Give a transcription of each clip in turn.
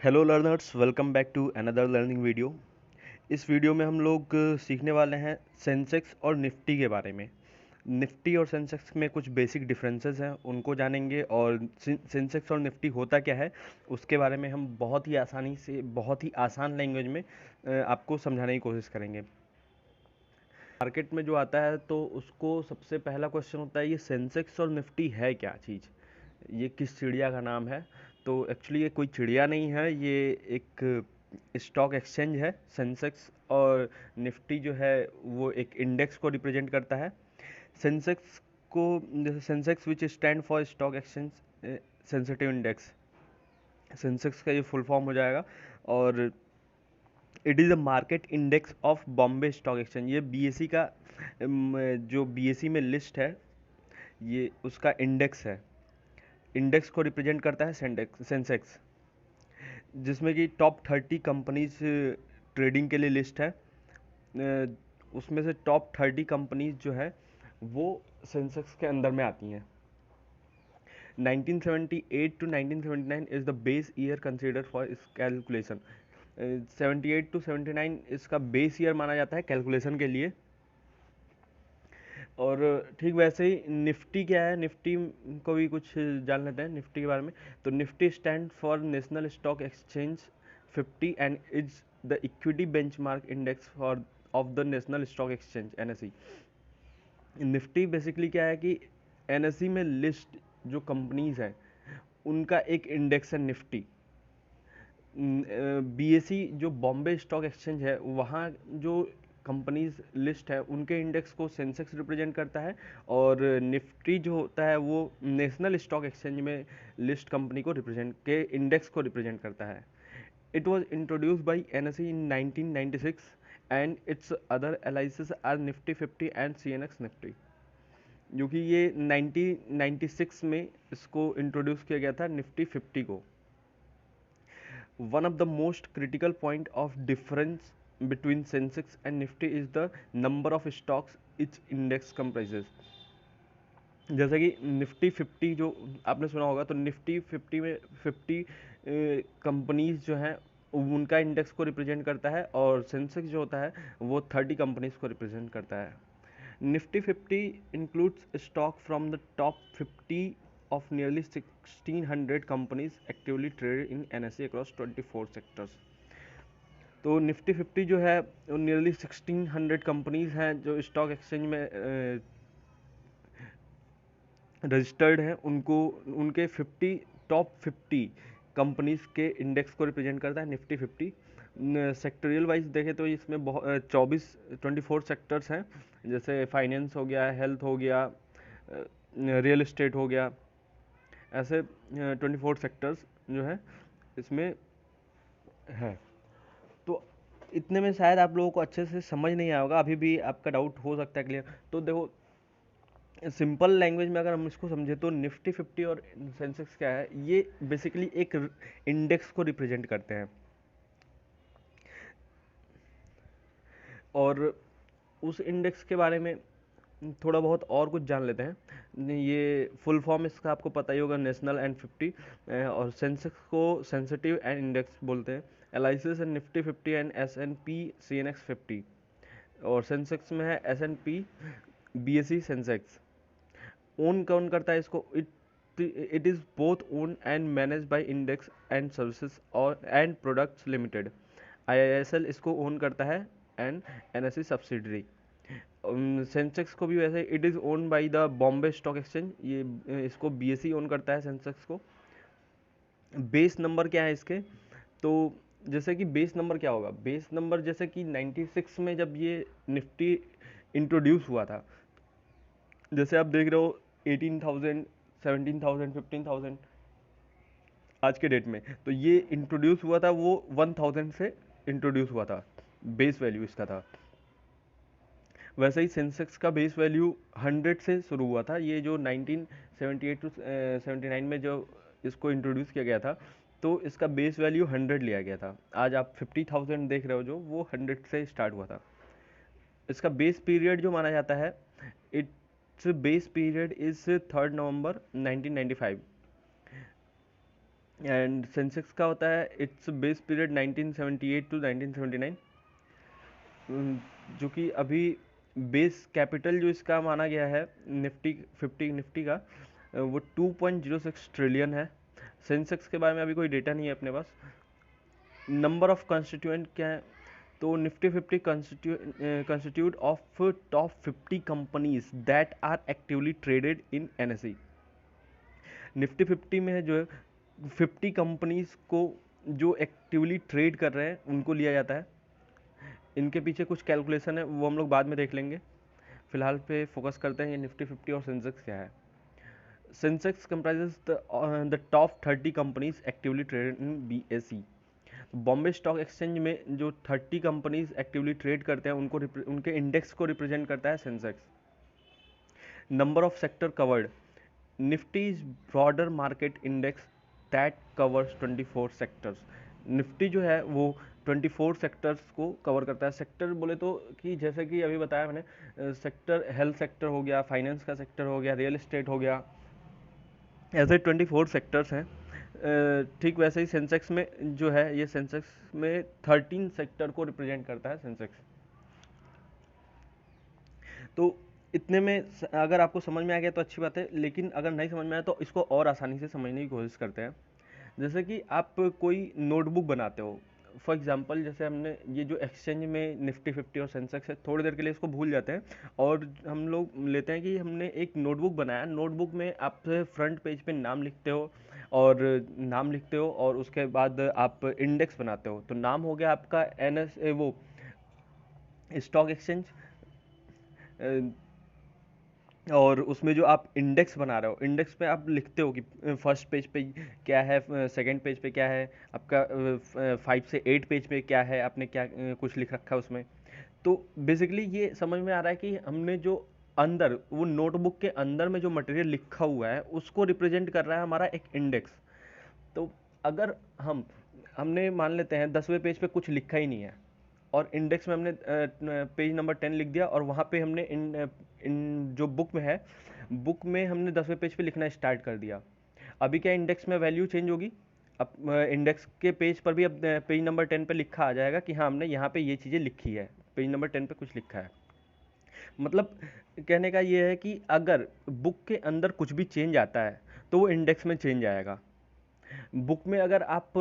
Hello learners, welcome back to another learning video. इस video में हम लोग सीखने वाले हैं सेंसेक्स और निफ्टी के बारे में। निफ्टी और सेंसेक्स में कुछ बेसिक डिफरेंसेस हैं, उनको जानेंगे, और सेंसेक्स और निफ्टी होता क्या है उसके बारे में हम बहुत ही आसानी से, बहुत ही आसान लैंग्वेज में आपको समझाने की कोशिश करेंगे। मार्केट में जो आता है तो उसको सबसे पहला क्वेश्चन होता है, ये सेंसेक्स और निफ्टी है क्या चीज़, ये किस चिड़िया का नाम है। तो एक्चुअली ये कोई चिड़िया नहीं है, ये एक स्टॉक एक्सचेंज है। सेंसेक्स और निफ्टी जो है वो एक इंडेक्स को रिप्रेजेंट करता है। सेंसेक्स को, जैसे Sensex which stand for stock exchange sensitive index, Sensex का ये फुल फॉर्म हो जाएगा। और it is a market index of Bombay stock exchange. ये बीएसई का जो बीएसई में लिस्ट है, ये उसका इंडेक्स है। इंडेक्स को रिप्रेजेंट करता है सेंसेक्स, जिसमें कि टॉप 30 कंपनीज ट्रेडिंग के लिए लिस्ट है। उसमें से टॉप 30 कंपनीज जो है वो सेंसेक्स के अंदर में आती हैं। 1978 to 1979 is the base year consider for इस कैलकुलेशन। 78 टू 79 इसका बेस ईयर माना जाता है कैलकुलेशन के लिए। और ठीक वैसे ही निफ्टी क्या है, निफ्टी को भी कुछ जान लेते हैं निफ्टी के बारे में। तो Nifty stand for national stock exchange 50 and is the equity benchmark index for of the national stock exchange NSE. Nifty basically क्या है कि एनएसई में लिस्ट जो कंपनीज हैं उनका एक इंडेक्स है निफ्टी। बीएसई जो बॉम्बे स्टॉक एक्सचेंज है, वहाँ जो कंपनीज लिस्ट है उनके इंडेक्स को सेंसेक्स रिप्रेजेंट करता है। और निफ्टी जो होता है वो नेशनल स्टॉक एक्सचेंज में लिस्ट कंपनी को रिप्रेजेंट के इंडेक्स को रिप्रेजेंट करता है। It was introduced by NSE in 1996 and its other aliases are Nifty 50 and CNX Nifty. जो कि ये 1996 में इसको इंट्रोड्यूस किया गया था, निफ्टी 50 को। One of the most critical point of difference between Sensex and Nifty is the number of stocks each index comprises. जैसे कि निफ्टी 50 जो आपने सुना होगा, तो निफ्टी 50 में 50 कंपनीज जो हैं उनका इंडेक्स को रिप्रेजेंट करता है, और सेंसेक्स जो होता है वो 30 कंपनीज को रिप्रेजेंट करता है। Nifty 50 includes stock from the top 50 of nearly 1600 companies actively traded in NSE across 24 sectors। तो निफ्टी 50 जो है वो नियरली 1600 कंपनीज हैं जो स्टॉक एक्सचेंज में रजिस्टर्ड हैं, उनको उनके 50 टॉप 50 कंपनीज के इंडेक्स को रिप्रेजेंट करता है निफ्टी 50। सेक्टोरियल वाइज देखें तो इसमें 24 सेक्टर्स हैं, जैसे फाइनेंस हो गया, हेल्थ हो गया, रियल एस्टेट हो गया। ऐसे 24 सेक्टर्स जो है इसमें है। तो इतने में शायद आप लोगों को अच्छे से समझ नहीं आया होगा, अभी भी आपका डाउट हो सकता है क्लियर। तो देखो, सिंपल लैंग्वेज में अगर हम इसको समझे तो निफ्टी 50 और सेंसेक्स क्या है, ये बेसिकली एक इंडेक्स को रिप्रेजेंट करते हैं। और उस इंडेक्स के बारे में थोड़ा बहुत और कुछ जान लेते हैं। ये फुल फॉर्म इसका आपको पता ही होगा, नेशनल एंड 50। और सेंसेक्स को सेंसिटिव एंड इंडेक्स बोलते हैं। एलाइसिस एंड निफ्टी 50 एंड एस&पी सीएनएक्स 50। और सेंसेक्स में है एस&पी बीएसई सेंसेक्स। ओन कौन करता है इसको? It is both own and manage by index and services और एंड प्रोडक्ट्स लिमिटेड। आईआईएसएल इसको ओन करता है एंड एनएसई सब्सिडरी। सेंसेक्स को भी वैसे it is own by the Bombay stock exchange, ये इसको बीएसई ओन करता है सेंसेक्स को। बेस नंबर क्या है इसके? तो जैसे कि बेस नंबर क्या होगा, बेस नंबर जैसे कि 96 में जब ये निफ्टी इंट्रोड्यूस हुआ था, जैसे आप देख रहे हो 18,000, 17,000, 15,000 आज के डेट में, तो ये इंट्रोड्यूस हुआ था वो 1000 से इंट्रोड्यूस हुआ था, बेस वैल्यू इसका था। वैसे ही सेंसेक्स का बेस वैल्यू 100 से शुरू हुआ था। ये जो 1978 टू 79 में जो इसको इंट्रोड्यूस किया गया था, तो इसका बेस वैल्यू 100 लिया गया था। आज आप 50,000 देख रहे हो जो, वो 100 से स्टार्ट हुआ था। इसका बेस पीरियड जो माना जाता है, it's base period is 3 November 1995। And Sensex का होता है इट्स बेस पीरियड 1978 टू 1979, जो कि अभी बेस कैपिटल जो इसका माना गया है निफ्टी 50 निफ्टी का, वो 2.06 ट्रिलियन है। सेंसेक्स के बारे में अभी कोई डेटा नहीं है अपने पास। नंबर ऑफ कंस्टिट्यूएंट क्या है, तो Nifty 50 constitute of top 50 companies that are actively traded in NSE. Nifty 50 में है जो है 50 कंपनीज को जो एक्टिवली ट्रेड कर रहे हैं उनको लिया जाता है। इनके पीछे कुछ कैलकुलेशन है, वो हम लोग बाद में देख लेंगे। फिलहाल पे फोकस करते हैं ये निफ्टी 50 और सेंसेक्स क्या है। Sensex comprises the top 30 companies actively traded in BSE. Bombay stock exchange में जो 30 कंपनीज एक्टिवली ट्रेड करते हैं उनको उनके इंडेक्स को रिप्रेजेंट करता है Sensex. Number of sector covered, Nifty is broader market index that covers 24 sectors. Nifty जो है वो 24 सेक्टर्स को कवर करता है। सेक्टर बोले तो कि जैसे कि अभी बताया मैंने, सेक्टर हेल्थ सेक्टर हो गया, फाइनेंस का सेक्टर हो गया, रियल एस्टेट हो गया, ऐसे 24 सेक्टर्स हैं। ठीक वैसे ही सेंसेक्स में जो है ये सेंसेक्स में 13 सेक्टर को रिप्रेजेंट करता है सेंसेक्स। तो इतने में अगर आपको समझ में आ गया तो अच्छी बात है, लेकिन अगर नहीं समझ में आया तो इसको और आसानी से समझने की कोशिश करते हैं। जैसे कि आप कोई नोटबुक बनाते हो, फॉर एग्जांपल जैसे हमने ये जो एक्सचेंज में निफ्टी 50 और सेंसेक्स है, थोड़ी देर के लिए इसको भूल जाते हैं और हम लोग लेते हैं कि हमने एक नोटबुक बनाया। नोटबुक में आप फ्रंट पेज पे नाम लिखते हो और उसके बाद आप इंडेक्स बनाते हो। तो नाम हो गया आपका एनएस वो स्टॉक एक्सचेंज, और उसमें जो आप इंडेक्स बना रहे हो, इंडेक्स पे आप लिखते हो कि फर्स्ट पेज पे क्या है, सेकंड पेज पे क्या है, आपका 5 से 8 पेज पे क्या है, आपने क्या कुछ लिख रखा है उसमें। तो बेसिकली ये समझ में आ रहा है कि हमने जो अंदर वो नोटबुक के अंदर में जो मटेरियल लिखा हुआ है उसको रिप्रेजेंट कर रहा है हमारा एक इंडेक्स। तो अगर हमने मान लेते हैं 10वें पेज पे कुछ लिखा ही नहीं है और इंडेक्स में हमने पेज नंबर 10 लिख दिया, और वहाँ पे हमने इन जो बुक में है, बुक में हमने 10वें पेज पे लिखना स्टार्ट कर दिया। अभी क्या इंडेक्स में वैल्यू चेंज होगी, अब इंडेक्स के पेज पर भी अब पेज नंबर 10 पे लिखा आ जाएगा कि हाँ हमने यहाँ पे ये चीज़ें लिखी है, पेज नंबर 10 पे कुछ लिखा है। मतलब कहने का ये है कि अगर बुक के अंदर कुछ भी चेंज आता है तो वो इंडेक्स में चेंज आएगा। बुक में अगर आप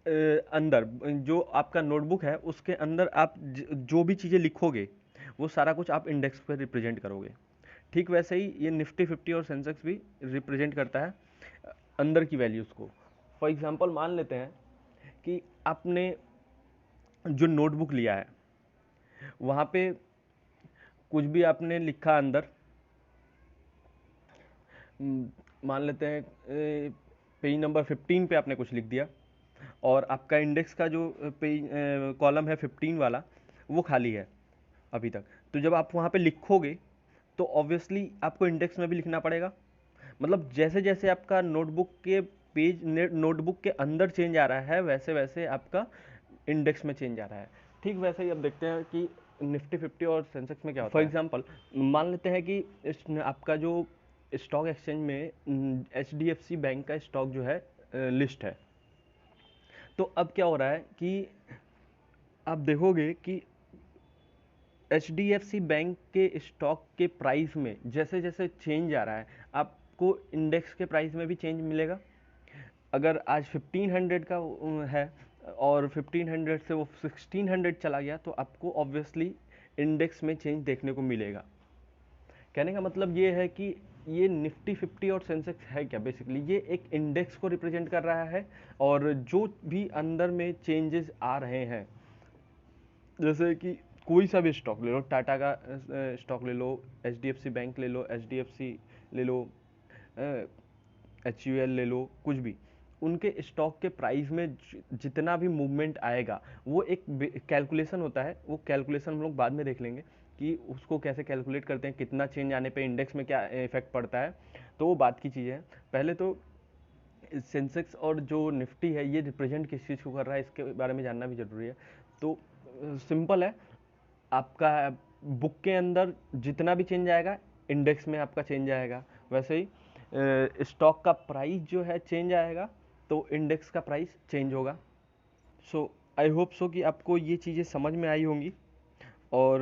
अंदर जो आपका नोटबुक है उसके अंदर आप जो भी चीज़ें लिखोगे वो सारा कुछ आप इंडेक्स पर रिप्रेजेंट करोगे। ठीक वैसे ही ये निफ्टी 50 और सेंसेक्स भी रिप्रेजेंट करता है अंदर की वैल्यूज़ को। फॉर एग्जांपल मान लेते हैं कि आपने जो नोटबुक लिया है वहाँ पे कुछ भी आपने लिखा अंदर, मान लेते हैं पेज नंबर 15 पे आपने कुछ लिख दिया और आपका इंडेक्स का जो पेज कॉलम है 15 वाला वो खाली है अभी तक। तो जब आप वहाँ पे लिखोगे तो ऑब्वियसली आपको इंडेक्स में भी लिखना पड़ेगा। मतलब जैसे जैसे आपका नोटबुक के अंदर चेंज आ रहा है वैसे वैसे आपका इंडेक्स में चेंज आ रहा है। ठीक वैसे ही अब देखते हैं कि निफ्टी 50 और सेंसेक्स में क्या होता है। फॉर एग्जांपल मान लेते हैं कि आपका जो स्टॉक एक्सचेंज में HDFC बैंक का स्टॉक जो है लिस्ट है। तो अब क्या हो रहा है कि आप देखोगे कि HDFC बैंक के स्टॉक के प्राइस में जैसे जैसे चेंज आ रहा है आपको इंडेक्स के प्राइस में भी चेंज मिलेगा। अगर आज 1500 का है और 1500 से वो 1600 चला गया तो आपको ऑब्वियसली इंडेक्स में चेंज देखने को मिलेगा। कहने का मतलब ये है कि ये निफ्टी 50 और सेंसेक्स है क्या, बेसिकली ये एक इंडेक्स को रिप्रेजेंट कर रहा है और जो भी अंदर में चेंजेस आ रहे हैं, जैसे कि कोई सा भी स्टॉक ले लो, टाटा का स्टॉक ले लो, HDFC बैंक ले लो, HDFC ले लो, HUL ले लो, कुछ भी उनके स्टॉक के प्राइस में जितना भी मूवमेंट आएगा वो एक कैलकुलेशन होता है। वो कैलकुलेशन हम लोग बाद में देख लेंगे कि उसको कैसे कैलकुलेट करते हैं, कितना चेंज आने पे इंडेक्स में क्या इफेक्ट पड़ता है, तो वो बात की चीज़ें हैं। पहले तो सेंसेक्स और जो निफ्टी है ये रिप्रेजेंट किस चीज़ को कर रहा है इसके बारे में जानना भी ज़रूरी है। तो सिंपल है, आपका बुक के अंदर जितना भी चेंज आएगा इंडेक्स में आपका चेंज आएगा। वैसे ही स्टॉक का प्राइस जो है चेंज आएगा तो इंडेक्स का प्राइस चेंज होगा। सो आई होप सो कि आपको ये चीज़ें समझ में आई होंगी, और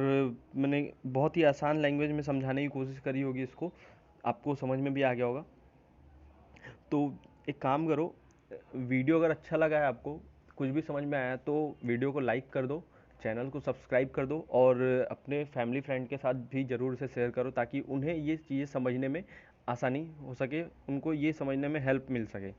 मैंने बहुत ही आसान लैंग्वेज में समझाने की कोशिश करी होगी इसको, आपको समझ में भी आ गया होगा। तो एक काम करो, वीडियो अगर अच्छा लगा है, आपको कुछ भी समझ में आया, तो वीडियो को लाइक कर दो, चैनल को सब्सक्राइब कर दो, और अपने फैमिली फ्रेंड के साथ भी ज़रूर से शेयर करो, ताकि उन्हें ये चीज़ें समझने में आसानी हो सके, उनको ये समझने में हेल्प मिल सके।